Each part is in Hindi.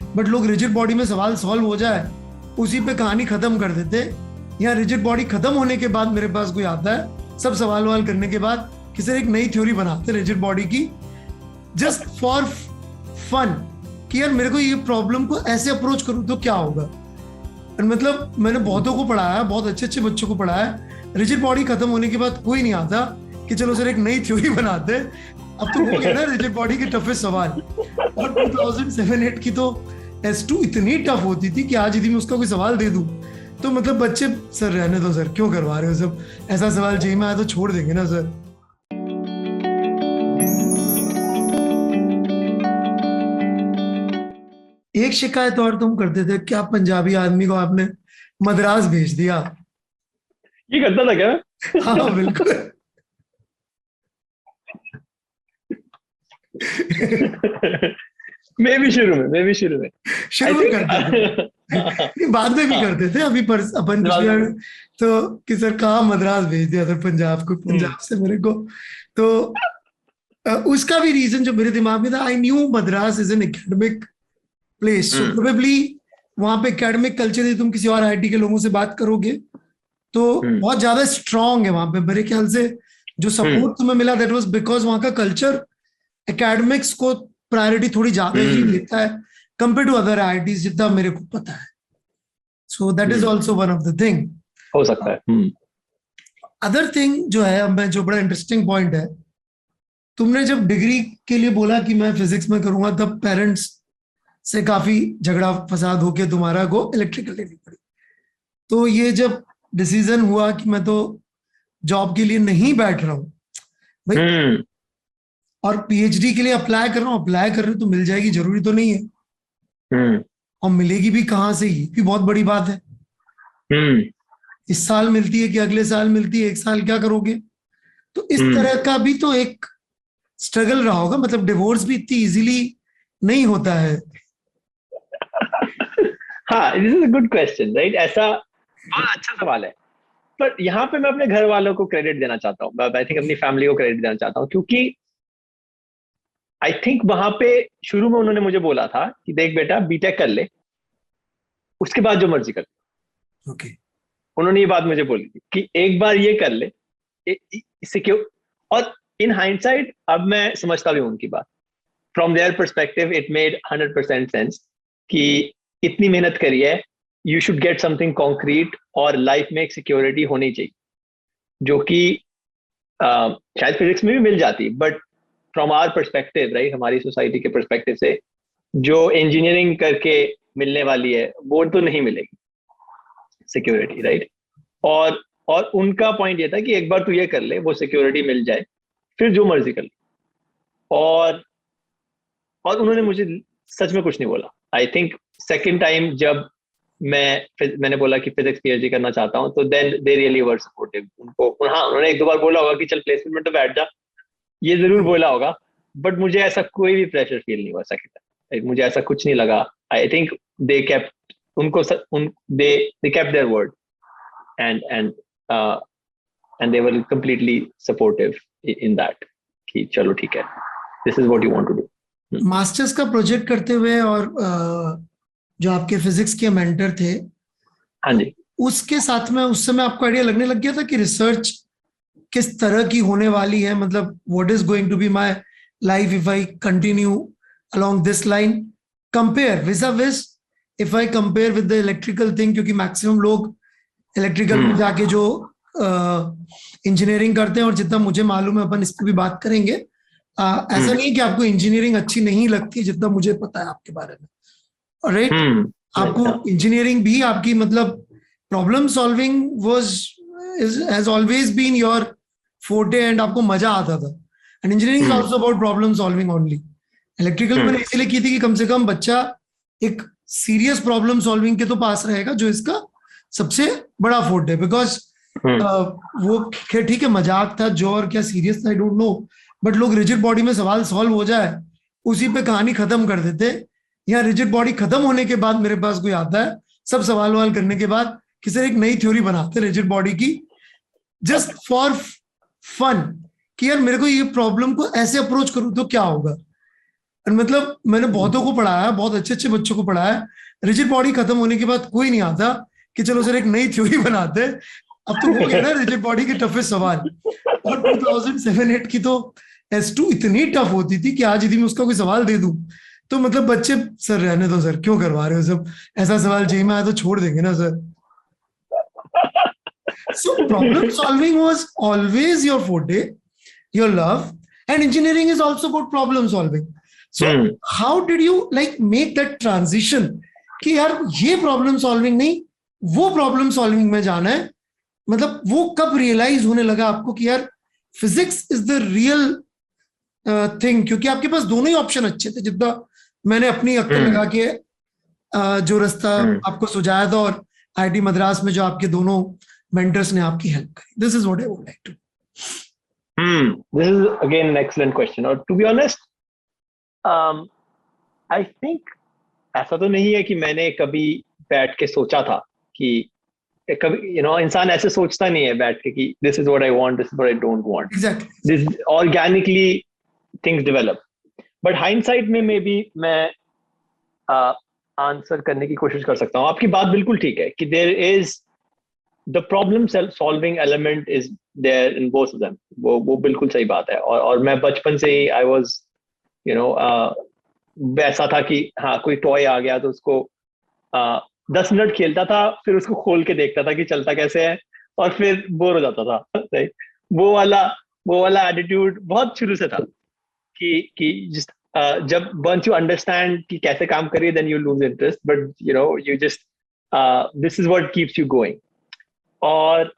बट लोग रिजिड बॉडी में सवाल सॉल्व हो जाए उसी पे कहानी खत्म कर देते। यहाँ रिजिड बॉडी खत्म होने के बाद मेरे पास कोई आता है सब सवाल वाल करने के बाद कि सर एक नई थ्योरी बनाते रिजिड बॉडी की, जस्ट फॉर फन, कि यार मेरे को ये प्रॉब्लम को ऐसे अप्रोच करूं तो क्या होगा। और मतलब मैंने बहुतों को पढ़ाया, बहुत अच्छे अच्छे बच्चों को पढ़ाया, रिजिड बॉडी खत्म होने के बाद कोई नहीं आता कि चलो सर एक नई थ्योरी बनाते। अब तो हो गया ना रिजिड बॉडी के टफेस्ट सवाल। और 2007-8 की तो S2 इतनी टफ होती थी कि आज यदि मैं उसका कोई सवाल दे दूं तो मतलब बच्चे सर रहने दो सर, क्यों करवा रहे हो सब, ऐसा सवाल जेई में आया तो छोड़ देंगे ना सर। एक शिकायत और तुम करते थे, क्या पंजाबी आदमी को आपने मद्रास भेज दिया। ये करता था क्या? हाँ बिल्कुल। मैं भी शुरू में शुरू में करते थे, बाद में भी करते थे। अभी अपन तो कि सर कहाँ मद्रास भेज दिया सर पंजाब को, पंजाब से मेरे को। तो उसका भी रीजन जो मेरे दिमाग में था, I knew Madras is an academic place, so probably वहां पे एकेडमिक कल्चर है। तुम किसी और आईआईटी के लोगों से बात करोगे तो बहुत ज्यादा स्ट्रांग है वहां पे। मेरे ख्याल से जो सपोर्ट तुम्हें मिला दैट वाज बिकॉज वहां का कल्चर एकेडमिक्स को प्रायोरिटी थोड़ी ज्यादा ही देता है कंपेयर टू अदर आईआईटीज, जितना मेरे को पता है। So that is also one of the thing, हो सकता है। अदर थिंग जो है, अब मैं जो बड़ा इंटरेस्टिंग पॉइंट है, तुमने जब डिग्री के लिए बोला कि मैं फिजिक्स में करूंगा तब पेरेंट्स से काफी झगड़ा फसाद होके तुम्हारा को इलेक्ट्रिकल लेनी पड़ी। तो ये जब डिसीजन हुआ कि मैं तो जॉब के लिए नहीं बैठ रहा हूं भाई, और पीएचडी के लिए अप्लाई कर रहा हूं, अप्लाई कर रहे हो तो मिल जाएगी, जरूरी तो नहीं है। और मिलेगी भी कहां से, ये भी बहुत बड़ी बात है। इस साल मिलती है कि अगले साल मिलती है, एक साल क्या करोगे। तो इस तरह का भी तो एक स्ट्रगल रहा होगा, मतलब डिवोर्स भी इतनी इजीली नहीं होता है। हाँ, this is a good question, right? ऐसा बहुत अच्छा सवाल है। पर यहाँ पे मैं अपने घर वालों को क्रेडिट देना चाहता हूँ, आई थिंक अपनी फैमिली को क्रेडिट देना चाहता हूँ, क्योंकि आई थिंक वहां पे शुरू में उन्होंने मुझे बोला था कि देख बेटा बीटेक कर ले, उसके बाद जो मर्जी कर। ओके। उन्होंने ये बात मुझे बोली थी कि एक बार ये कर ले, इससे क्यों। और इन हाइंडसाइट अब मैं समझता भी हूं उनकी बात। From their perspective it made 100% sense कि इतनी मेहनत करी है, you should get something concrete, और लाइफ में एक सिक्योरिटी होनी चाहिए, जो कि शायद फिजिक्स में भी मिल जाती, but from our perspective, right, हमारी सोसाइटी के पर्सपेक्टिव से जो इंजीनियरिंग करके मिलने वाली है वो तो नहीं मिलेगी सिक्योरिटी, राइट। और उनका पॉइंट ये था कि एक बार तू ये कर ले, वो सिक्योरिटी मिल जाए, फिर जो मर्जी कर ले। और उन्होंने मुझे सच में कुछ नहीं बोला। आई थिंक सेकेंड टाइम जब मैंने बोला कि फिजिक्स पीएचडी करना चाहता हूं, तो then they really were supportive. हाँ, उन्होंने एक दो बार बोला होगा कि चल प्लेसमेंट में तो बैठ जा, ये जरूर बोला होगा, बट मुझे ऐसा कोई भी प्रेशर फील नहीं हुआ सेकंड। मुझे ऐसा कुछ नहीं लगा। I think they kept they kept their word, and they were completely supportive in that कि चलो ठीक है, this is what you want to do. Masters का प्रोजेक्ट करते हुए और जो आपके फिजिक्स के मेंटर थे, हाँ जी, उसके साथ में उस समय आपको आइडिया लगने लग गया था कि रिसर्च किस तरह की होने वाली है, मतलब what is going to be my life if I continue along this line, compare vis a vis if I compare with the electrical thing, क्योंकि मैक्सिमम लोग इलेक्ट्रिकल में जाके जो इंजीनियरिंग करते हैं, और जितना मुझे मालूम है, अपन इस पर भी बात करेंगे, ऐसा नहीं है कि आपको इंजीनियरिंग अच्छी नहीं लगती, जितना मुझे पता है आपके बारे में, राइट। आपको इंजीनियरिंग भी आपकी मतलब problem solving has always been your forte, and आपको मजा आता था। And engineering is also about problem solving only. Electrical मैंने इसलिए की थी कि कम से कम बच्चा एक सीरियस प्रॉब्लम सॉल्विंग के तो पास रहेगा, जो इसका सबसे बड़ा फोर्ट है। बिकॉज वो ठीक है, मजाक था जो, और क्या सीरियस था आई डोंट नो, बट लोग रिजिड बॉडी में सवाल सॉल्व हो जाए उसी पे कहानी खत्म कर देते। यहाँ रिजिड बॉडी खत्म होने के बाद मेरे पास कोई आता है सब सवाल वाल करने के बाद कि सर एक नई थ्योरी बनाते रिजिड बॉडी की, जस्ट फॉर फन, कि यार मेरे को ये प्रॉब्लम को ऐसे अप्रोच करूं तो क्या होगा। और मतलब मैंने बहुतों को पढ़ाया, बहुत अच्छे अच्छे बच्चों को पढ़ाया, रिजिड बॉडी खत्म होने के बाद कोई नहीं आता कि चलो सर एक नई थ्योरी बनाते हैं। अब तो हो गया ना रिजिड बॉडी के टफेस्ट सवाल। और 2007-8 की तो S2 इतनी टफ होती थी कि आज यदि मैं उसका कोई सवाल दे दूं तो मतलब बच्चे, सर रहने दो सर, क्यों करवा रहे हो सब, ऐसा सवाल जेई में आया तो छोड़ देंगे ना sir. So problem solving was always your forte, your love, and engineering is also about problem solving. So how did you like make that transition कि यार ये problem solving नहीं, वो problem solving में जाना है? मतलब वो कब रियलाइज होने लगा आपको कि यार physics is the real thing? क्योंकि आपके पास दोनों ही ऑप्शन अच्छे थे, जितना मैंने अपनी अक्ल लगा के जो रास्ता आपको सुझाया था, और आईआईटी मद्रास में जो आपके दोनों मेंटर्स ने आपकी हेल्प करी. This is what I would like to. This is again an excellent question. और to be honest, I think ऐसा तो नहीं है कि मैंने कभी बैठ के सोचा था कि कभी इंसान ऐसे सोचता नहीं है बैठ के कि this is what I want, this is what I don't want. Exactly. This organically things develop. But hindsight में maybe मैं आंसर करने की कोशिश कर सकता हूँ. आपकी बात बिल्कुल ठीक है कि there is the problem solving element is there in both of them. वो बिल्कुल सही बात है. और मैं बचपन से ही I was वैसा था कि हाँ कोई टॉय आ गया तो उसको 10 मिनट खेलता था, फिर उसको खोल के देखता था कि चलता कैसे है, और फिर बोर हो जाता था. वो वाला एटीट्यूड बहुत शुरू से था कि just जब once you understand कि कैसे काम करिए then you lose interest, but you just this is what keeps you going. और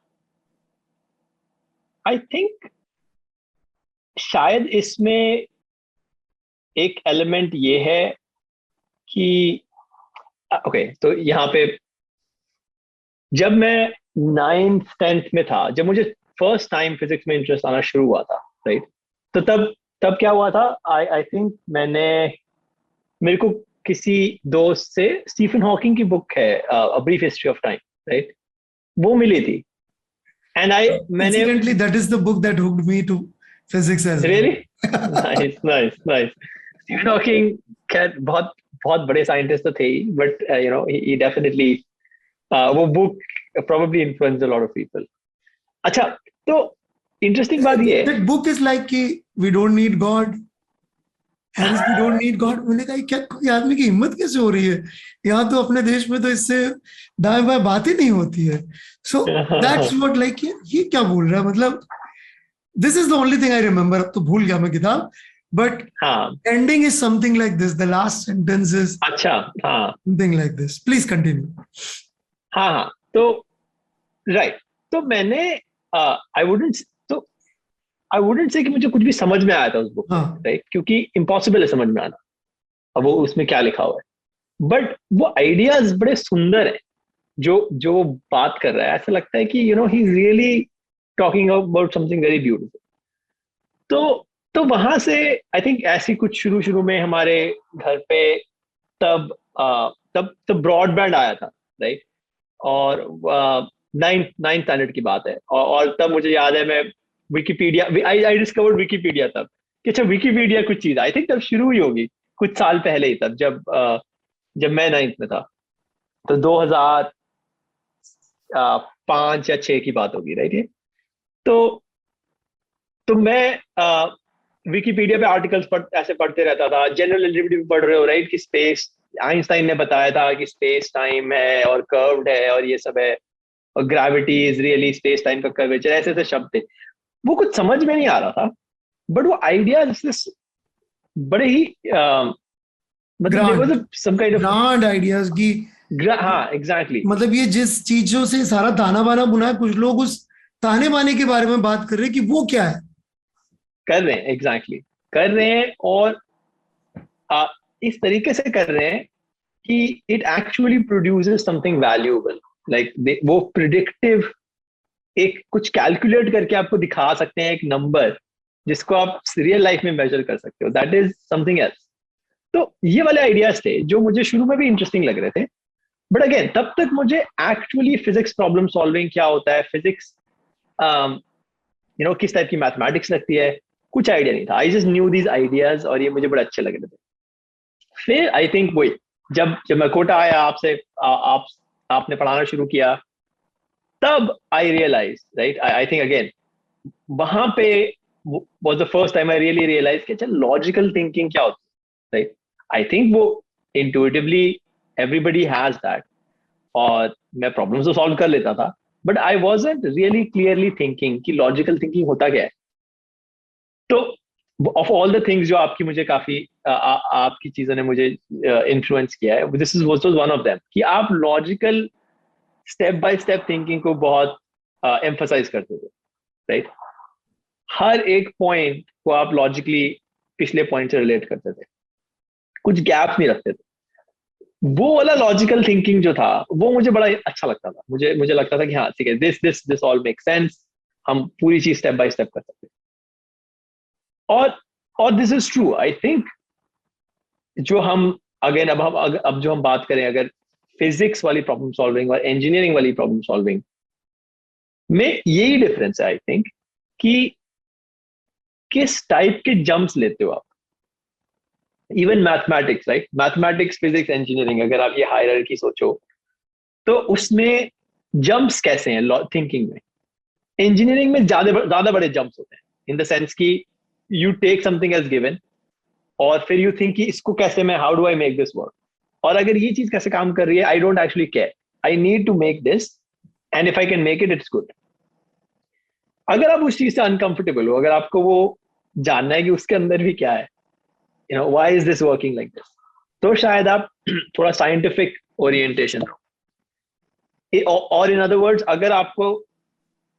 I think शायद इसमें एक एलिमेंट ये है कि ओके, तो यहाँ पे जब मैं 9th 10th में था, जब मुझे फर्स्ट टाइम फिजिक्स में इंटरेस्ट आना शुरू हुआ था, राइट, तो तब क्या हुआ था, आई थिंक मेरे को किसी दोस्त से स्टीफन हॉकिंग की बुक है a brief history of time, right, वो मिली थी. एंड मैंने incidentally that is the book that hooked me to physics as well. Really? Nice. Stephen Hawking खैर बहुत बहुत बड़े साइंटिस्ट तो थे ही, बट he definitely वो book probably influenced a lot of people. अच्छा, तो इंटरेस्टिंग बात ये है, that book is like कि we don't need God, hence we don't need God. मैंने कहा क्या कोई आदमी की हिम्मत कैसे हो रही है, यहाँ तो अपने देश में तो इससे दाएं बाएं बात ही नहीं होती है. So that's what like ये क्या बोल रहा है, मतलब this is the only thing I remember. अब तो भूल गया मैं किताब, but ending is something like this. The last sentence is something like this. Please continue. हाँ, तो right, तो मैंने I wouldn't say कि मुझे कुछ भी समझ में आया था उस बुक में, राइट, क्योंकि इम्पॉसिबल है समझ में आना अब वो उसमें क्या लिखा हुआ है, बट वो आइडियाज बड़े सुंदर है जो बात कर रहा है. ऐसा लगता है कि he is really talking about something very beautiful. तो वहां से आई थिंक ऐसी कुछ शुरू में हमारे घर पे तब ब्रॉडबैंड आया था, राइट, और 9th स्टैंडर्ड की बात है, और तब मुझे याद है मैं विकिपीडिया, आई डिस्कवर्ड विकिपीडिया तब कि अच्छा विकिपीडिया कुछ चीज, आई थिंक तब शुरू ही होगी कुछ साल पहले ही, तब जब मैं 9th में था, तो 2005 या 6 की बात होगी, राइट. तो मैं विकिपीडिया पे आर्टिकल्स ऐसे पढ़ते रहता था. जनरल रिलेटिविटी पढ़ रहे हो, राइट, कि स्पेस, आइंस्टाइन ने बताया था कि स्पेस टाइम है और कर्व्ड है और ये सब है, और gravity is really space time का कर्वेचर, ऐसे शब्द थे. वो कुछ समझ में नहीं आ रहा था, बट वो आइडिया बड़े ही मतलब some kind of grand ideas की, हाँ एग्जैक्टली, मतलब ये जिस चीजों से सारा ताना बाना बुना है, कुछ लोग उस ताने बाने के बारे में बात कर रहे हैं कि वो क्या है, कर रहे हैं, एग्जैक्टली कर रहे हैं, और इस तरीके से कर रहे हैं कि it actually produces something valuable. Like वो प्रिडिक्टिव एक कुछ कैलकुलेट करके आपको दिखा सकते हैं, एक नंबर जिसको आप रियल लाइफ में मेजर कर सकते हो. That is something else. तो ये वाले आइडियाज थे जो मुझे शुरू में भी इंटरेस्टिंग लग रहे थे, बट अगेन तब तक मुझे एक्चुअली फिजिक्स प्रॉब्लम सॉल्विंग क्या होता है, फिजिक्स किस टाइप की मैथमेटिक्स लगती है, कुछ आइडिया नहीं था. I just new these ideas और ये मुझे बड़े अच्छे लग रहे थे. फिर आई थिंक वही जब जब मैं कोटा आया, आपसे आपने पढ़ाना शुरू किया, तब I realize, right, I think again वहां पे was the first time I really realized कि अच्छा लॉजिकल थिंकिंग क्या होती है, राइट. आई थिंक वो इंट्यूटिवली एवरीबडी हैज दैट, और मैं प्रॉब्लम्स तो सॉल्व कर लेता था, but I wasn't really clearly thinking कि लॉजिकल थिंकिंग होता क्या है. तो ऑफ ऑल द थिंग्स जो आपकी मुझे काफी आपकी चीजों ने मुझे इन्फ्लुएंस किया है, this is was one of them कि आप logical step by step thinking को बहुत एम्फसाइज करते थे, राइट. हर एक पॉइंट को आप लॉजिकली पिछले पॉइंट से रिलेट करते थे, कुछ गैप नहीं रखते थे. वो वाला लॉजिकल थिंकिंग जो था वो मुझे बड़ा अच्छा लगता था. मुझे लगता था कि हाँ ठीक है, दिस ऑल मेक सेंस, हम पूरी चीज स्टेप बाय स्टेप कर सकते. और this is true. I think जो हम अगेन अब जो हम बात करें, अगर फिजिक्स वाली प्रॉब्लम सॉल्विंग और इंजीनियरिंग वाली प्रॉब्लम सॉल्विंग में यही डिफरेंस है, आई थिंक, कि किस टाइप के जंप्स लेते हो आप. Even mathematics, right, mathematics, physics, engineering, अगर आप ये हायरार्की सोचो तो उसमें जंप्स कैसे हैं थिंकिंग में. इंजीनियरिंग में ज्यादा बड़े जंप्स होते हैं, इन द सेंस कि you take something as given और फिर यू थिंक कि इसको कैसे मैं, how do I make this work, और अगर ये चीज कैसे काम कर रही है, I don't actually care, I need to make this, and if I can make it, it's good. अगर आप उस चीज से अनकंफर्टेबल हो, अगर आपको वो जानना है कि उसके अंदर भी क्या है, you know, why is this working like this, तो शायद आप थोड़ा साइंटिफिक ओरिएंटेशन हो. और इन अदर वर्ड्स, अगर आपको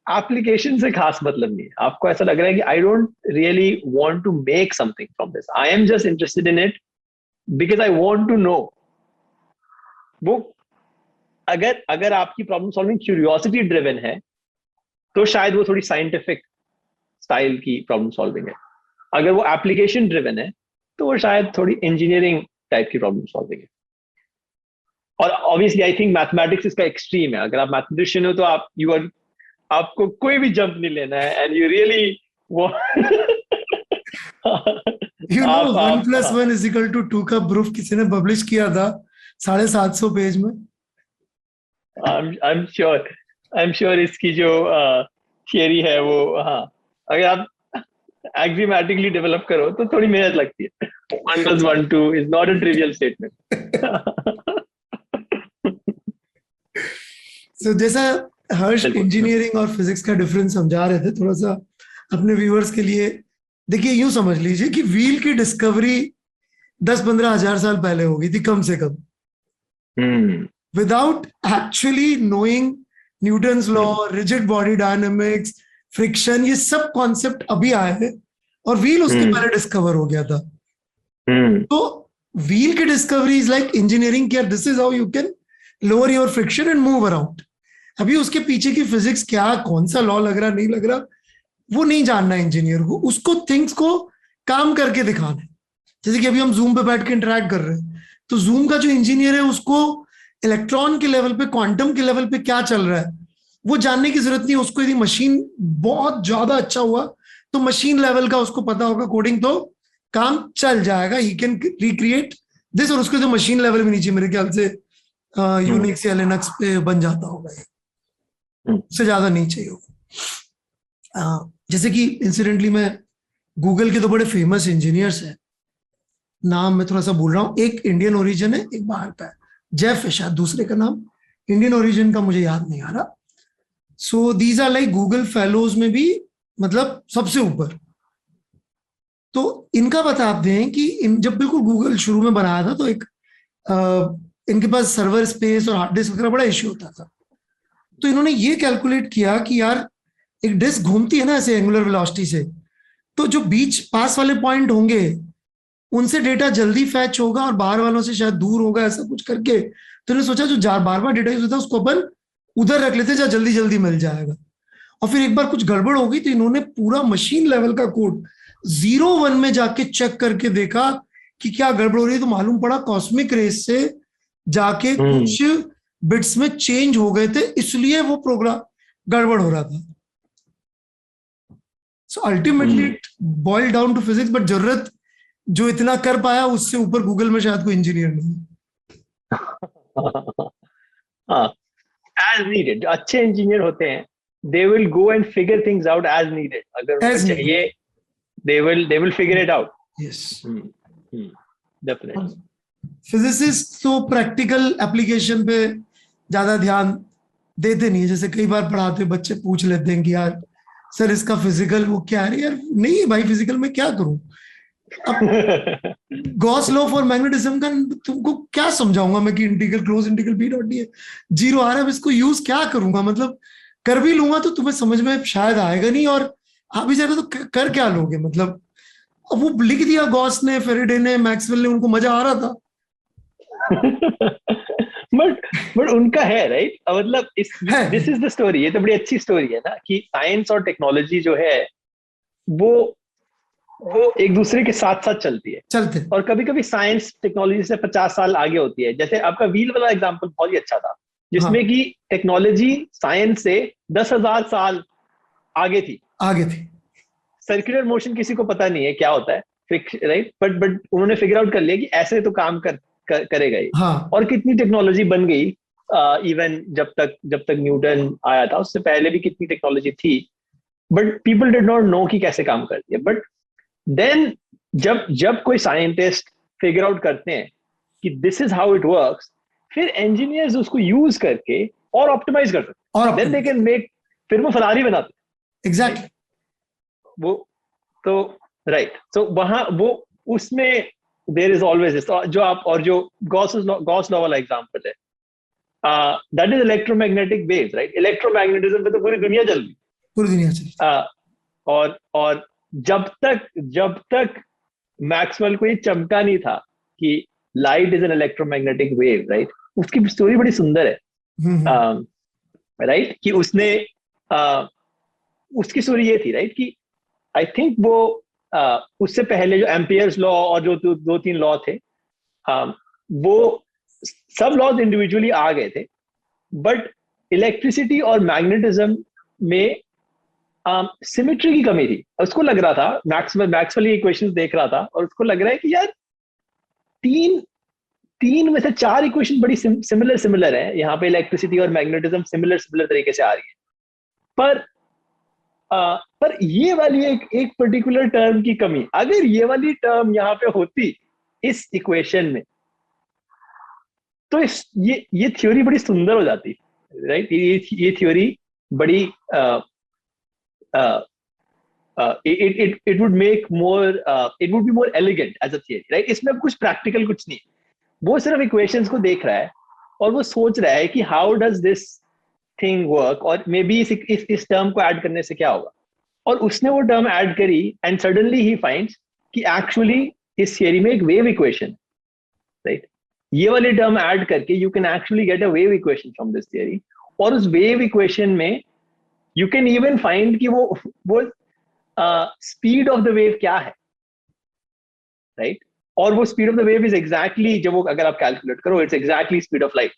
एप्लीकेशन से खास मतलब नहीं है, आपको ऐसा लग रहा है कि I don't really want to make something from this, I am just interested in it because I want to know, वो अगर आपकी प्रॉब्लम सॉल्विंग क्यूरियोसिटी ड्रिवन है तो शायद वो थोड़ी साइंटिफिक स्टाइल की प्रॉब्लम सॉल्विंग है. अगर वो एप्लीकेशन ड्रिवन है तो वो शायद थोड़ी इंजीनियरिंग टाइप की प्रॉब्लम सॉल्विंग है. और ऑब्वियसली आई थिंक मैथमेटिक्स इसका एक्सट्रीम है. अगर आप मैथमेटिशियन हो तो आपको कोई भी जंप नहीं लेना है, एंड यू रियली वो यू नो 1+1 = 2 का प्रूफ किसी ने पब्लिश किया था 750 पेज में. आई एम श्योर इसकी जो थियरी है वो, हाँ, अगर आप एक्सियोमैटिकली डेवलप करो तो थोड़ी मेहनत लगती है. 1+1=2 is not a trivial statement. So जैसा हर्ष इंजीनियरिंग और फिजिक्स का डिफरेंस समझा रहे थे, थोड़ा सा अपने व्यूअर्स के लिए देखिए, यूं समझ लीजिए कि व्हील की डिस्कवरी 10-15 हजार साल पहले हो गई थी कम से कम, without actually knowing Newton's law, rigid body dynamics, friction, ये सब कॉन्सेप्ट अभी आए हैं और व्हील उसके पहले डिस्कवर हो गया था. तो व्हील की discovery is like engineering care, this is how you can lower your friction and move around. अभी उसके पीछे की फिजिक्स क्या, कौन सा लॉ लग रहा नहीं लग रहा, वो नहीं जानना इंजीनियर को, उसको थिंग्स को काम करके दिखाना है. जैसे कि अभी हम जूम पे बैठ के इंटरेक्ट कर रहे हैं, तो जूम का जो इंजीनियर है उसको इलेक्ट्रॉन के लेवल पे, क्वांटम के लेवल पे क्या चल रहा है वो जानने की जरूरत नहीं. उसको यदि मशीन बहुत ज्यादा अच्छा हुआ तो मशीन लेवल का उसको पता होगा कोडिंग, तो काम चल जाएगा, ही कैन रिक्रिएट दिस. और उसको जो मशीन लेवल भी नीचे मेरे ख्याल से यूनिक्स या लिनक्स पे बन जाता होगा, उससे ज्यादा नहीं चाहिए होगा. जैसे कि इंसिडेंटली मैं गूगल के तो बड़े फेमस इंजीनियर्स हैं, नाम मैं थोड़ा सा भूल रहा हूँ, एक इंडियन ओरिजिन है, एक बाहर का है, जेफ है शायद, दूसरे का नाम इंडियन ओरिजिन का मुझे याद नहीं आ रहा. So these are like Google fellows में भी मतलब सबसे ऊपर. तो इनका बता दें कि जब बिल्कुल गूगल शुरू में बनाया था तो एक इनके पास सर्वर स्पेस और हार्ड डिस्क वगैरह बड़ा इश्यू होता था. तो इन्होंने ये कैलकुलेट किया कि यार एक डिस्क घूमती है ना ऐसे एंगुलर वेलोसिटी से, तो जो बीच पास वाले पॉइंट होंगे उनसे डेटा जल्दी फैच होगा और बाहर वालों से शायद दूर होगा, ऐसा कुछ करके. तो इन्होंने सोचा जो बार बार डेटा यूज होता है उसको अपन उधर रख लेते जहाँ जल्दी जल्दी मिल जाएगा. और फिर एक बार कुछ गड़बड़ हो गई तो इन्होंने पूरा मशीन लेवल का कोड 0-1 में जाके चेक करके देखा कि क्या गड़बड़ हो रही है, तो मालूम पड़ा कॉस्मिक रेस से जाके कुछ बिट्स में चेंज हो गए थे, इसलिए वो प्रोग्राम गड़बड़ हो रहा था. So ultimately it boil down to physics, but जरूरत जो इतना कर पाया उससे ऊपर गूगल में शायद कोई इंजीनियर नहीं है। हाँ, एज नीडेड। जो अच्छे इंजीनियर होते हैं, they will go and figure things out as needed. अगर उनको As चाहिए, needed. they will figure it out. Yes. Definitely. Physicist तो प्रैक्टिकल एप्लीकेशन पे ज्यादा ध्यान देते नहीं है। जैसे कई बार पढ़ाते बच्चे पूछ लेते हैं कि यार सर इसका फिजिकल वो क्या है, यार नहीं है भाई, फिजिकल में क्या करूं। अब गॉस लॉ फॉर मैग्नेटिज्म का तुमको क्या समझाऊंगा मैं कि integral close integral B dot D है, जीरो आ रहा है, अब इसको यूज क्या करूंगा। मतलब कर भी लूंगा तो तुम्हें समझ में शायद आएगा नहीं, और आ भी जाएगा तो कर क्या लोगे। मतलब अब वो लिख दिया गॉस ने, फेरेडे ने, मैक्सवेल ने, उनको मजा आ रहा था। बट उनका है राइट, मतलब दिस इज द स्टोरी। ये तो बड़ी अच्छी स्टोरी है ना कि साइंस और टेक्नोलॉजी जो है वो एक दूसरे के साथ साथ चलते और कभी कभी साइंस टेक्नोलॉजी से 50 साल आगे होती है। जैसे आपका व्हील वाला एग्जांपल बहुत ही अच्छा था, जिसमें कि टेक्नोलॉजी साइंस से 10,000 साल आगे थी। सर्कुलर मोशन किसी को पता नहीं है क्या होता है, राइट, बट उन्होंने फिगर आउट कर लिया कि ऐसे तो काम करेगा ही। और कितनी टेक्नोलॉजी बन गई, इवन जब तक न्यूटन आया था उससे पहले भी कितनी टेक्नोलॉजी थी, but people did not know कि कैसे काम करती है। बट देन जब कोई साइंटिस्ट फिगर आउट करते हैं कि this is how it works, फिर इंजीनियर्स उसको यूज करके और ऑप्टिमाइज कर सकते हैं, देन दे कैन मेक, फिर वो फरारी बनाते हैं। एग्जैक्टली। वो तो राइट, सो वहां वो उसमें देयर इज ऑलवेज दिस, जो आप और जो गॉस लॉ वाला एग्जांपल है, that is electromagnetic waves, right. Electromagnetism पे तो पूरी दुनिया चल रही, पूरी दुनिया चल और जब तक मैक्सवेल को ये चमका नहीं था कि light is an electromagnetic wave, right, उसकी स्टोरी बड़ी सुंदर है, राइट, कि उसने उसकी स्टोरी ये थी, राइट, कि आई थिंक वो उससे पहले जो एम्पियर्स लॉ और जो दो तीन लॉ थे, वो सब लॉज इंडिविजुअली आ गए थे, बट इलेक्ट्रिसिटी और मैग्नेटिज्म में सिमेट्री की कमी थी। उसको लग रहा था, मैक्सवेल ये इक्वेशंस देख रहा था और उसको लग रहा है कि यार तीन में से 4 इक्वेशन बड़ी सिमिलर है, यहाँ पे इलेक्ट्रिसिटी और मैग्नेटिज्म सिमिलर तरीके से आ रही है, पर ये वाली एक पर्टिकुलर टर्म की कमी, अगर ये वाली टर्म यहाँ पे होती इस इक्वेशन में, तो ये थ्योरी बड़ी सुंदर हो जाती, राइट। ये थ्योरी बड़ी it would be more elegant as a theory, right? इसमें कुछ प्रैक्टिकल कुछ नहीं, वो सिर्फ इक्वेशंस को देख रहा है और वो सोच रहा है कि how does this thing work, और मे बी इस टर्म को ऐड करने से क्या होगा, और उसने वो टर्म ऐड करी एंड सडनली ही फाइंड्स कि एक्चुअली इस थियरी में एक वेव इक्वेशन, राइट। ये वाली टर्म ऐड करके you can actually get a wave equation from this theory, और उस वेव इक्वेशन में यू कैन इवन फाइंड कि वो स्पीड ऑफ द वेव क्या है, राइट, और वो speed of the wave is exactly, जब वो अगर आप कैलकुलेट करो, it's exactly speed of light,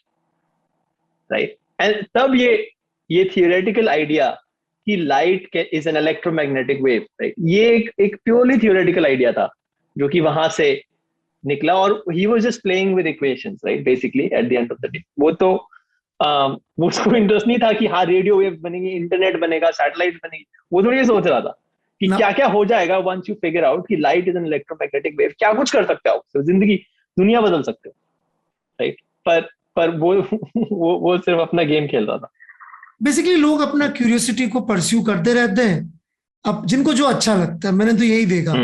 right. And तब ये थियोरेटिकल आइडिया कि light is an electromagnetic wave, right, ये एक प्योरली थियोरेटिकल आइडिया था जो कि वहां से निकला, और he was just playing with equations, right, basically at the end of the day. वो तो उसको इंटरेस्ट नहीं था कि हाँ रेडियो वेव बनेगी, इंटरनेट बनेगा, सैटेलाइट बनेगी, वो तो ये सोच रहा था कि क्या क्या हो जाएगा वंस यू फिगर आउट कि light is an electromagnetic wave, क्या कुछ कर सकते हो, जिंदगी दुनिया बदल सकते हो, राइट। पर वो सिर्फ अपना गेम खेल रहा था। बेसिकली लोग अपना क्यूरियोसिटी को परस्यू करते रहते हैं, अब जिनको जो अच्छा लगता है। मैंने तो यही देखा,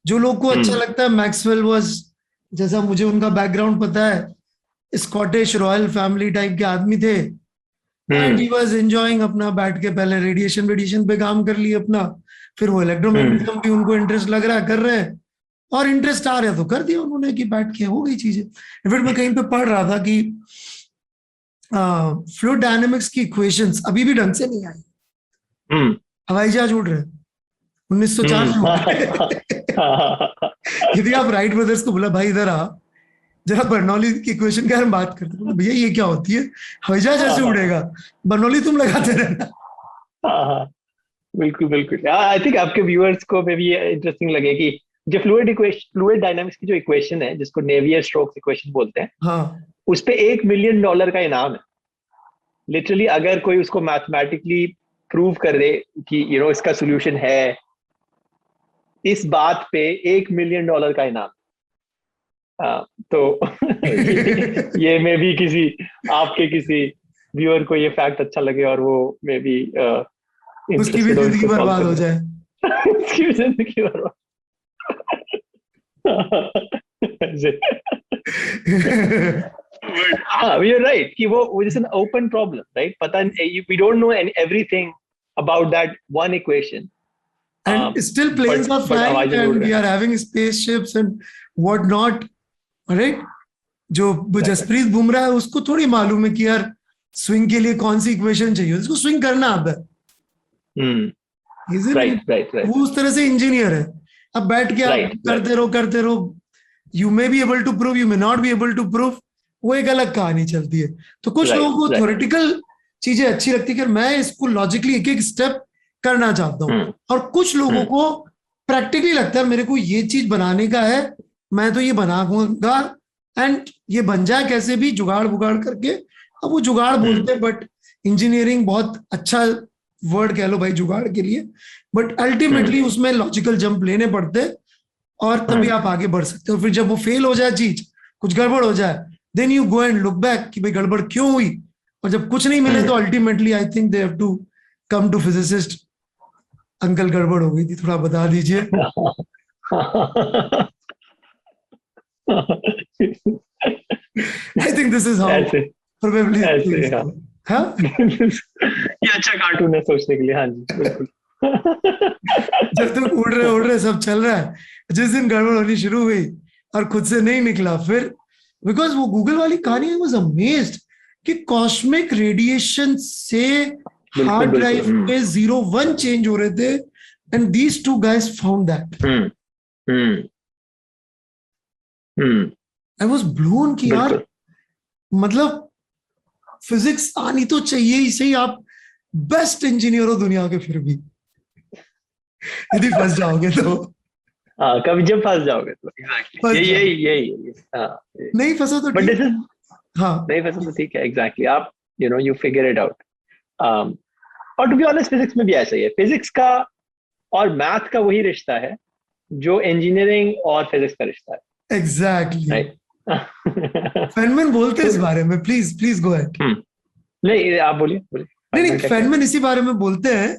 जो लोग को अच्छा लगता है, मैक्सवेल वाज, जैसा मुझे उनका बैकग्राउंड पता है, स्कॉटिश रॉयल फैमिली टाइप के आदमी थे, एंड ही वाज एंजॉयिंग अपना बैठ के, पहले रेडिएशन पे काम कर लिया अपना, फिर वो इलेक्ट्रोमैग्नेटिज्म भी उनको इंटरेस्ट लग रहा है, कर रहे हैं, और इंटरेस्ट आ रहा तो कर दिया उन्होंने कि बैठ के हो गई चीजें। फिर मैं कहीं पे पढ़ रहा था कि फ्लूइड डायनामिक्स की इक्वेशंस अभी भी ढंग से नहीं आई। हवाई जहाज उड़ रहे 1904 में। यदि आप राइट ब्रदर्स को बोला भाई इधर आ, जरा बर्नौली की इक्वेशन के बारे में बात करते हैं, भैया ये क्या होती है, हवाई जहाज ऐसे उड़ेगा, बर्नौली तुम लगाते रहना। बिल्कुल। आई थिंक आपके व्यूअर्स को भी ये इंटरेस्टिंग लगे कि जो फ्लूइड डायनामिक्स की जो इक्वेशन है, जिसको नेवियर स्टोक्स इक्वेशन बोलते हैं, हाँ उस पे $1 मिलियन का इनाम है लिटरली, अगर कोई उसको मैथमेटिकली प्रूव कर दे कि इसका सोल्यूशन है, इस बात पे $1 मिलियन का इनाम। तो ये मे भी आपके किसी व्यूअर को ये फैक्ट अच्छा लगे और वो मे भी उसकी भी जिंदगी बर्बाद हो जाए। उसकी भी जिंदगी बर्बाद। You're right कि वो is an open problem, right? पता we don't know everything about that one equation. And still planes are flying and we are having spaceships and what not, right? जो जसप्रीत बुमराह है उसको थोड़ी मालूम है कि यार स्विंग के लिए कौन सी इक्वेशन चाहिए, उसको स्विंग करना आता है। right. वो उस तरह से इंजीनियर है। अब बैठ के आप करते रहो, you may be able to prove, you may not be able to prove, वो एक अलग कहानी चलती है। तो कुछ लोगों को थ्योरेटिकल चीजें अच्छी लगती है कि मैं इसको लॉजिकली एक एक स्टेप करना चाहता हूँ, और कुछ लोगों को प्रैक्टिकली लगता है मेरे को ये चीज बनाने का है, मैं तो ये बनाऊंगा एंड ये बन जाए कैसे भी जुगाड़ बुगाड़ करके। अब वो जुगाड़ बोलते हैं, बट इंजीनियरिंग बहुत अच्छा वर्ड कह लो भाई जुगाड़ के लिए, बट अल्टीमेटली उसमें लॉजिकल जंप लेने पड़ते और तभी आप आगे बढ़ सकते हो। फिर जब वो फेल हो जाए चीज, कुछ गड़बड़ हो जाए, then you go and look back कि भाई गड़बड़ क्यों हुई, और जब कुछ नहीं मिले तो ultimately I think they have to come to physicist, uncle गड़बड़ हो गई थी, थोड़ा बता दीजिए। I think this is how probably हाँ ये अच्छा कार्टून है सोचने के लिए। हाँ जी बिल्कुल। जब तक उड़ रहे सब चल रहा है, जिस दिन गड़बड़ होनी शुरू हुई और खुद से नहीं निकला, फिर बिकॉज वो गूगल वाली कहानी आई वाज अमेज्ड कि कॉस्मिक रेडिएशन से हार्ड ड्राइव पे 0-1 चेंज हो रहे थे and these two guys found that. I was blown कि यार मतलब फिजिक्स आनी तो चाहिए ही सही, आप बेस्ट इंजीनियर हो दुनिया के, फिर भी यदि फंस जाओगे तो कभी जब फंस जाओगे तो एग्जैक्टली यही नहीं फंसा तो बट दिस इज नहीं फंसा तो ठीक है एग्जैक्टली, आप यू फिगर इट आउट। और टू बी ऑनेस्ट फिजिक्स में भी ऐसा ही है, फिजिक्स का और मैथ का वही रिश्ता है जो इंजीनियरिंग और फिजिक्स का रिश्ता है। एग्जैक्टली फेनमैन बोलते हैं इस बारे में, प्लीज गो अहेड। नहीं आप बोलिए। नहीं फेनमैन इसी बारे में बोलते हैं,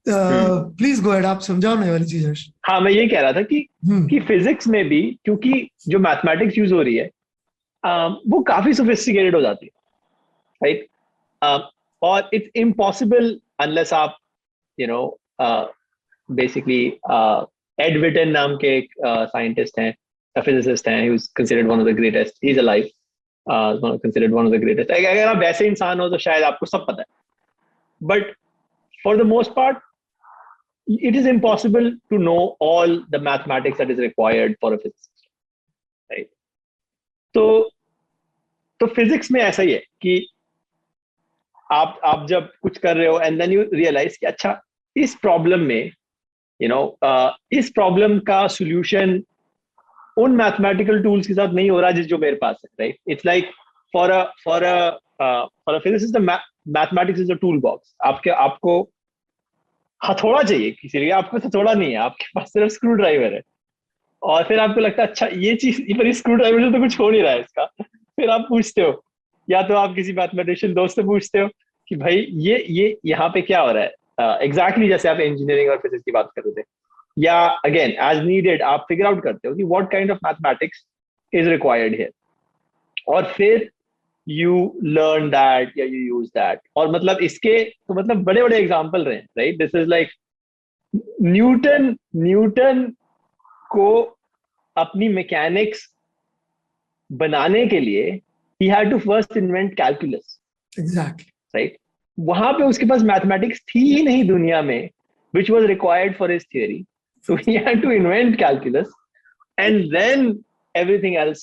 प्लीज गो अहेड, आप समझाओ ना ये वाली चीज हर्ष। हाँ मैं ये कह रहा था कि फिजिक्स में भी क्योंकि जो मैथमेटिक्स यूज हो रही है वो काफी सोफिस्टिकेटेड हो जाती है, राइट? और इट्स इम्पॉसिबल अनलेस आप बेसिकली एड विटन नाम के एक साइंटिस्ट हैं, physicist हैं, he was considered one of the greatest, he's alive, considered one of the greatest। अगर आप वैसे इंसान हो तो शायद आपको सब पता है, but for the most part it is impossible to know all the mathematics that is required for a physicist, right? तो फिजिक्स में ऐसा ही है कि आप जब कुछ कर रहे हो एंड देन यू रियलाइज कि अच्छा इस प्रॉब्लम में इस प्रॉब्लम का सॉल्यूशन उन मैथमेटिकल टूल्स के साथ नहीं हो रहा जो मेरे पास है, right? It's like for a physicist mathematics is a tool box. आपको हथौड़ा चाहिए, किसी लिए आपको हथौड़ा नहीं है, आपके पास सिर्फ स्क्रू ड्राइवर है, और फिर आपको लगता है अच्छा ये चीज पर स्क्रू ड्राइवर से तो कुछ हो नहीं रहा है इसका, फिर आप पूछते हो, या तो आप किसी मैथमेटिशियन दोस्त से पूछते हो कि भाई ये यहाँ पे क्या हो रहा है, एग्जैक्टली जैसे आप इंजीनियरिंग और फिजिक्स की बात कर रहे थे, या अगेन एज नीडेड आप फिगर आउट करते हो कि what kind of mathematics is required here, और फिर यू लर्न दैट या यू यूज दैट। और मतलब इसके तो मतलब बड़े बड़े एग्जांपल रहे, right? This is like Newton को अपनी मैकेनिक्स बनाने के लिए he had to first invent calculus, exactly, right? वहां पे उसके पास मैथमेटिक्स थी ही नहीं दुनिया में which was required for his theory, so he had to invent calculus and then everything else,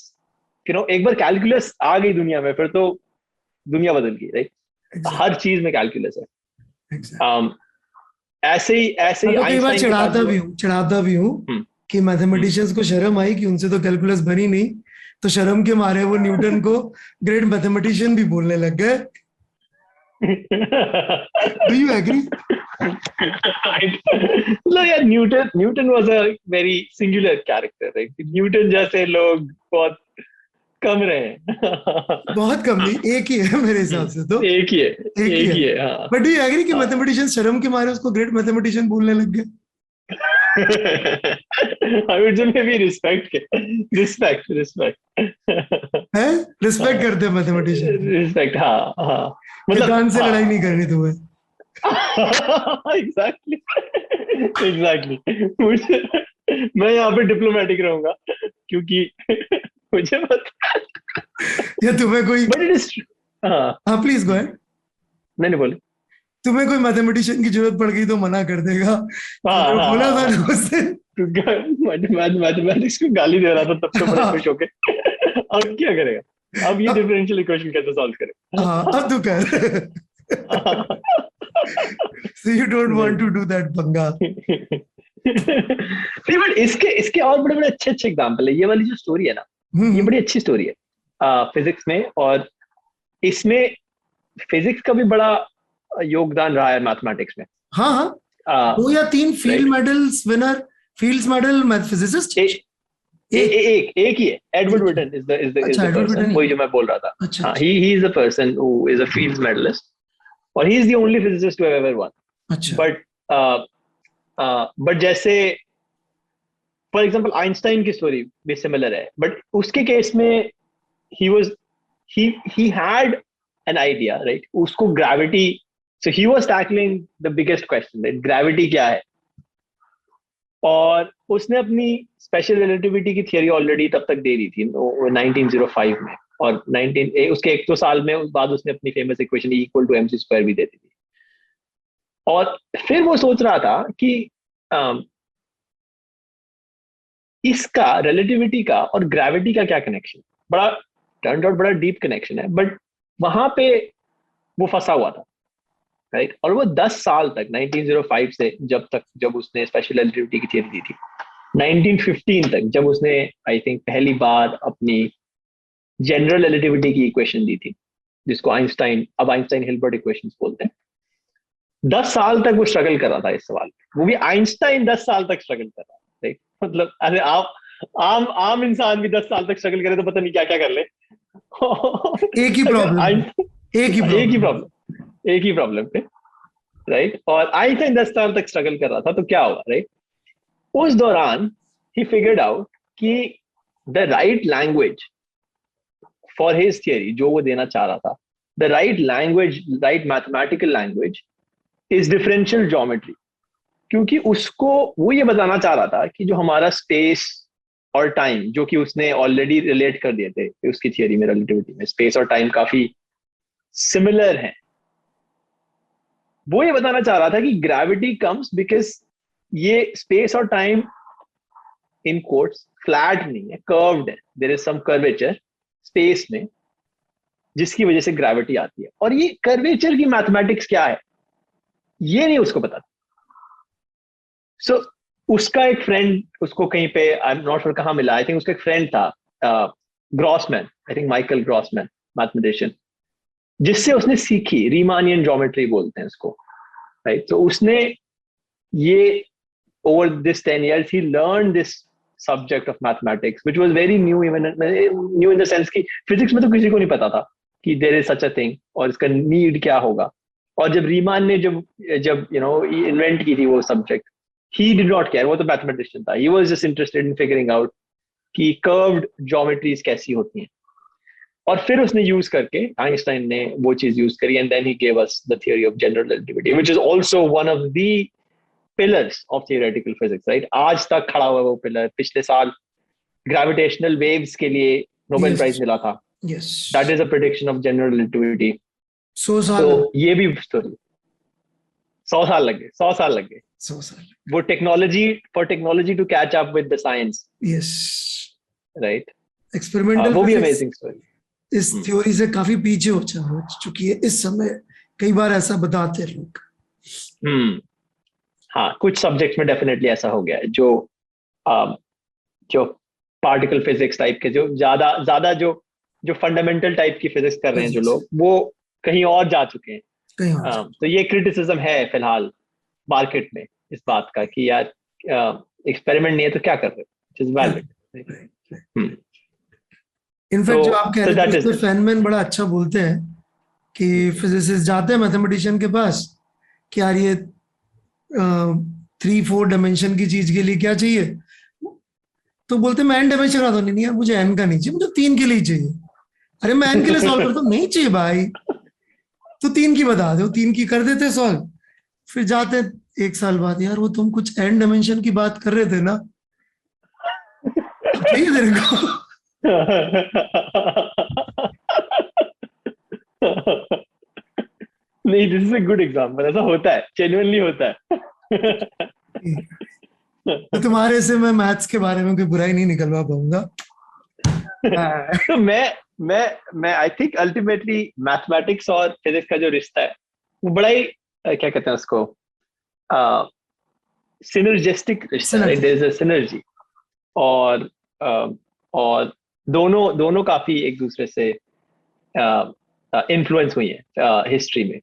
एक बार कैलकुलस आ गई दुनिया में फिर तो दुनिया बदल गई, राइट? exactly. हर चीज में कैलकुलस है। exactly. ऐसे ही कई बार चिढ़ाता भी हूँ कि मैथमेटिशियंस को शर्म आई कि उनसे तो कैलकुलस बनी नहीं, तो शर्म के मारे वो न्यूटन को ग्रेट मैथमेटिशियन भी बोलने लग गए। Do you agree? No, yeah, Newton was a very singular character, right? Newton जैसे लोग बहुत कम रहे। बहुत कम नहीं, एक ही है मेरे हिसाब से तो। एक ही है, एक ही है। हाँ। बट डू यू एग्री कि मैथमेटिशियन शर्म के मारे उसको ग्रेट मैथमेटिशियन बोलने लग गए? I would say maybe respect है, रिस्पेक्ट करते हैं मैथमेटिशियन। रिस्पेक्ट, हाँ हाँ, किसान से लड़ाई नहीं करनी तुम्हें। Exactly exactly. मुझे, मैं यहाँ पे डिप्लोमेटिक रहूंगा क्योंकि मुझे पता, या तुम्हें कोई, बट इट इज, हाँ प्लीज गो अहेड। नहीं बोले, तुम्हें कोई मैथमेटिशियन की जरूरत पड़ गई तो मना कर देगा। बोला था ना उससे, मैथमेटिक्स को गाली दे रहा था तब तो बड़े खुश होके। अब क्या करेगा, अब ये डिफरेंशियल इक्वेशन कैसे सॉल्व करेगा? हाँ अब तो कर। So you don't want to do that पंगा। नहीं, बट इसके और बड़े बड़े अच्छे अच्छे एग्जांपल है। ये वाली जो स्टोरी है ना, ये बड़ी अच्छी स्टोरी है फिजिक्स में, और इसमें फिजिक्स का भी बड़ा योगदान रहा है मैथमेटिक्स में। हाँ हाँ, 2 या 3 field medals winner, fields medal math physicist एक ही है। Edward Wilton is the person, वही जो मैं बोल रहा था। अच्छा, he is the person who is a fields medalist, और he is the only physicist to have ever won. अच्छा, but जैसे फॉर एग्जांपल आइंस्टाइन की स्टोरी भी सिमिलर है, बट उसके केस में he had an idea, right? उसको gravity, so he was tackling the biggest question, right? Gravity क्या है, और उसने अपनी स्पेशल रिलेटिविटी की थियरी ऑलरेडी तब तक दे दी थी 1905 में, और उसके 1-2 साल में बाद उसने अपनी फेमस इक्वेशन E=mc² भी दे दी थी। और फिर वो सोच रहा था कि इसका रिलेटिविटी का और ग्रेविटी का क्या कनेक्शन, बड़ा टर्न्ड आउट बड़ा डीप कनेक्शन है, बट वहां पे वो फंसा हुआ था, राइट? और वो 10 साल तक 1905 से जब उसने स्पेशल रिलेटिविटी की थियरी दी थी, 1915 तक जब उसने आई थिंक पहली बार अपनी जनरल रिलेटिविटी की इक्वेशन दी थी, जिसको अब आइंस्टाइन हिल्बर्ट इक्वेशंस बोलते हैं। 10 साल तक वो स्ट्रगल कर रहा था इस सवाल, वो भी आइंस्टाइन 10 साल तक स्ट्रगल कर रहा था, राइट? मतलब अरे आम इंसान भी 10 साल तक स्ट्रगल करे तो पता नहीं क्या क्या कर ले। एक ही प्रॉब्लम पे, राइट? और आइंस्टाइन 10 साल तक स्ट्रगल कर रहा था, तो क्या हुआ, राइट? उस दौरान ही फिगर्ड आउट कि the right language for his theory, जो वो देना चाह रहा था, the right mathematical language is differential geometry. क्योंकि वो ये बताना चाह रहा था कि जो हमारा स्पेस और टाइम, जो कि उसने ऑलरेडी रिलेट कर दिए थे उसकी थियरी में, रिलेटिविटी में स्पेस और टाइम काफी सिमिलर हैं, वो ये बताना चाह रहा था कि ग्रेविटी कम्स बिकॉज ये स्पेस और टाइम इन कोट्स फ्लैट नहीं है, कर्व्ड है, there is some curvature space में, जिसकी वजह से ग्रेविटी आती है। और ये कर्वेचर की मैथमेटिक्स क्या है, ये नहीं उसको पता था। सो उसका एक फ्रेंड उसको कहीं पे, आई एम नॉट श्योर कहाँ मिला, आई थिंक उसका एक फ्रेंड था Grossman, I think Michael Grossman, mathematician, जिससे उसने सीखी रीमानियन ज्योमेट्री बोलते हैं उसको, राइट? तो उसने ये over this 10 years he learned this subject of mathematics which was very new, even new in the sense कि physics में तो किसी को नहीं पता था कि there is such a thing और इसका need क्या होगा। और जब रीमान ने जब invent की थी वो subject, he did not care, वो तो mathematician था, he was just interested in figuring out कि curved geometries कैसी होती हैं। और फिर उसने यूज करके, आइंस्टाइन ने वो चीज यूज करी, and then he gave us the theory of general relativity which is also one of the pillars of theoretical physics, right? आज तक खड़ा हुआ वो पिलर। पिछले साल ग्रेविटेशनल वेव्स के लिए नोबेल प्राइज मिला था। Yes. That is a prediction of general relativity. 100 साल, तो ये भी स्टोरी 100 साल लग गए। 100 साल वो technology to catch up with the science. Yes, right? Experimental वो भी अमेजिंग स्टोरी इस थ्योरी से काफी पीछे हो चुकी है इस समय, कई बार ऐसा बताते हैं लोग। हाँ, कुछ सब्जेक्ट्स में डेफिनेटली ऐसा हो गया है जो जो पार्टिकल फिजिक्स टाइप के जो ज्यादा जो फंडामेंटल टाइप की फिजिक्स कर रहे हैं जो लोग, वो कहीं और जा चुके हैं। तो ये क्रिटिसिज्म है फिलहाल मार्केट में इस बात का कि यार एक्सपेरिमेंट नहीं है तो क्या कर रहे हो, इट इज वैलिड। इनफैक्ट जो आप कह रहे थे फैनमैन बड़ा अच्छा बोलते हैं कि फिजिसिस्ट जाते हैं मैथमेटिशियन के पास कि यार ये 3-4 डायमेंशन की चीज के लिए क्या चाहिए, तो बोलते मैं एन डायमेंशन का तो नहीं यार, मुझे एन का नहीं चाहिए, मुझे 3 के लिए चाहिए। अरे मैं एन के लिए सॉल्व करता हूँ, नहीं चाहिए भाई, तो 3 की बता दो, 3 की कर देते सॉल्व। फिर जाते 1 साल बाद, यार वो तुम कुछ एन डायमेंशन की बात कर रहे थे ना, चाहिए तेरे को। नहीं, this is a good example, ऐसा होता है, जेन्युइनली होता है। तो तुम्हारे से मैं मैथ्स के बारे में कोई बुराई नहीं निकलवा पाऊंगा। तो मैं आई थिंक अल्टीमेटली मैथमेटिक्स और फिजिक्स का जो रिश्ता है वो बड़ा ही क्या कहते हैं उसको, सिनर्जिस्टिक रिश्ता है, देयर इज अ सिनर्जी, और और दोनों काफी एक दूसरे से इन्फ्लुएंस हुई है हिस्ट्री में।